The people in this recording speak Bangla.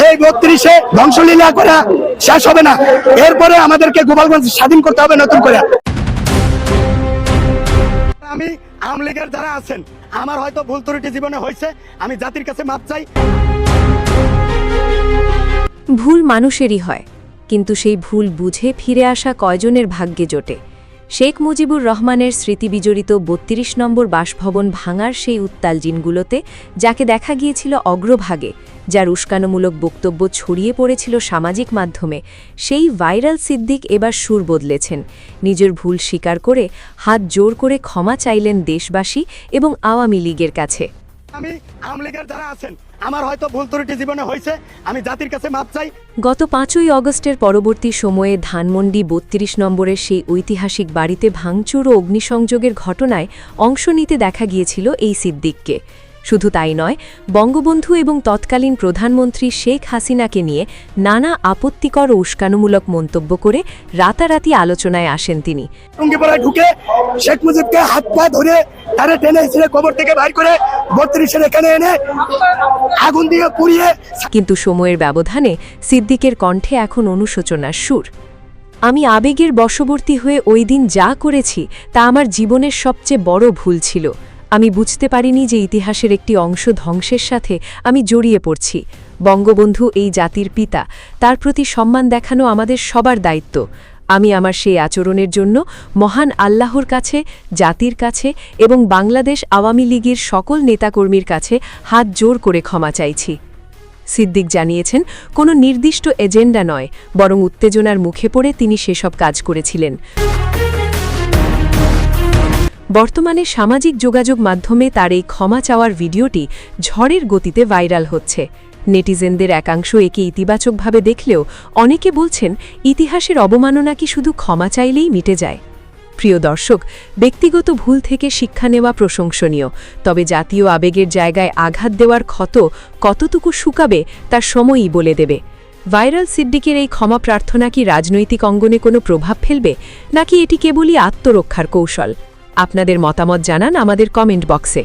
এই 32-এ ধ্বংসলীলা করা শেষ হবে না। এরপরে আমাদেরকে গোপালগঞ্জ স্বাধীন করতে হবে নতুন করে। আমি আওয়ামী লীগের যারা আছেন, আমার হয়তো ভুল ত্রুটি জীবনে হয়েছে, আমি জাতির কাছে মাপ চাই। ভুল মানুষেরই হয়, কিন্তু সেই ভুল বুঝে ফিরে আসা কয়জনের ভাগ্যে জোটে। শেখ মুজিবুর রহমানের স্মৃতিবিজড়িত ৩২ নম্বর বাসভবন ভাঙার সেই উত্তাল দিনগুলোতে যাকে দেখা গিয়েছিল অগ্রভাগে, যার উস্কানোমূলক বক্তব্য ছড়িয়ে পড়েছিল সামাজিক মাধ্যমে, সেই ভাইরাল সিদ্দিক এবার সুর বদলেছেন। নিজের ভুল স্বীকার করে হাত জোর করে ক্ষমা চাইলেন দেশবাসী এবং আওয়ামী লীগের কাছে। আমি আওয়ামী লীগের যারা আছেন, আমার হয়তো ভুল ত্রুটি জীবনে হয়েছে, আমি জাতির কাছে মাপ চাই। গত ৫ই অগস্টের পরবর্তী সময়ে ধানমন্ডি ৩২ নম্বরের সেই ঐতিহাসিক বাড়িতে ভাঙচুর ও অগ্নিসংযোগের ঘটনায় অংশ নিতে দেখা গিয়েছিল এই সিদ্দিককে। শুধু তাই নয়, বঙ্গবন্ধু এবং তৎকালীন প্রধানমন্ত্রী শেখ হাসিনাকে নিয়ে নানা আপত্তিকর ও উস্কানোমূলক মন্তব্য করে রাতারাতি আলোচনায় আসেন তিনি। টুঙ্গিপাড়ায় ঢুকে শেখ মুজিবকে হাত পা ধরে তারে টেনে হিসেবে কবর থেকে বাইর করে 32-এর এখানে এনে আগুন দিয়ে পুড়িয়ে। কিন্তু সময়ের ব্যবধানে সিদ্দিকের কণ্ঠে এখন অনুশোচনার সুর। আমি আবেগের বশবর্তী হয়ে ওই দিন যা করেছি তা আমার জীবনের সবচেয়ে বড় ভুল ছিল। আমি বুঝতে পারিনি যে ইতিহাসের একটি অংশ ধ্বংসের সাথে আমি জড়িয়ে পড়ছি। বঙ্গবন্ধু এই জাতির পিতা, তার প্রতি সম্মান দেখানো আমাদের সবার দায়িত্ব। আমি আমার সেই আচরণের জন্য মহান আল্লাহর কাছে, জাতির কাছে এবং বাংলাদেশ আওয়ামী লীগের সকল নেতাকর্মীর কাছে হাত জোর করে ক্ষমা চাইছি। সিদ্দিক জানিয়েছেন, কোনো নির্দিষ্ট এজেন্ডা নয়, বরং উত্তেজনার মুখে পড়ে তিনি সেসব কাজ করেছিলেন। বর্তমানে সামাজিক যোগাযোগ মাধ্যমে তার এই ক্ষমা চাওয়ার ভিডিওটি ঝড়ের গতিতে ভাইরাল হচ্ছে। নেটিজেনদের একাংশ একে ইতিবাচকভাবে দেখলেও অনেকে বলছেন, ইতিহাসের অবমাননা কি শুধু ক্ষমা চাইলেই মিটে যায়? প্রিয় দর্শক, ব্যক্তিগত ভুল থেকে শিক্ষা নেওয়া প্রশংসনীয়, তবে জাতীয় আবেগের জায়গায় আঘাত দেওয়ার ক্ষত কতটুকু শুকাবে তার সময়ই বলে দেবে। ভাইরাল সিদ্দিকের এই ক্ষমা প্রার্থনা কি রাজনৈতিক অঙ্গনে কোনো প্রভাব ফেলবে, নাকি এটি কেবলই আত্মরক্ষার কৌশল? আপনাদের মতামত জানান আমাদের কমেন্ট বক্সে।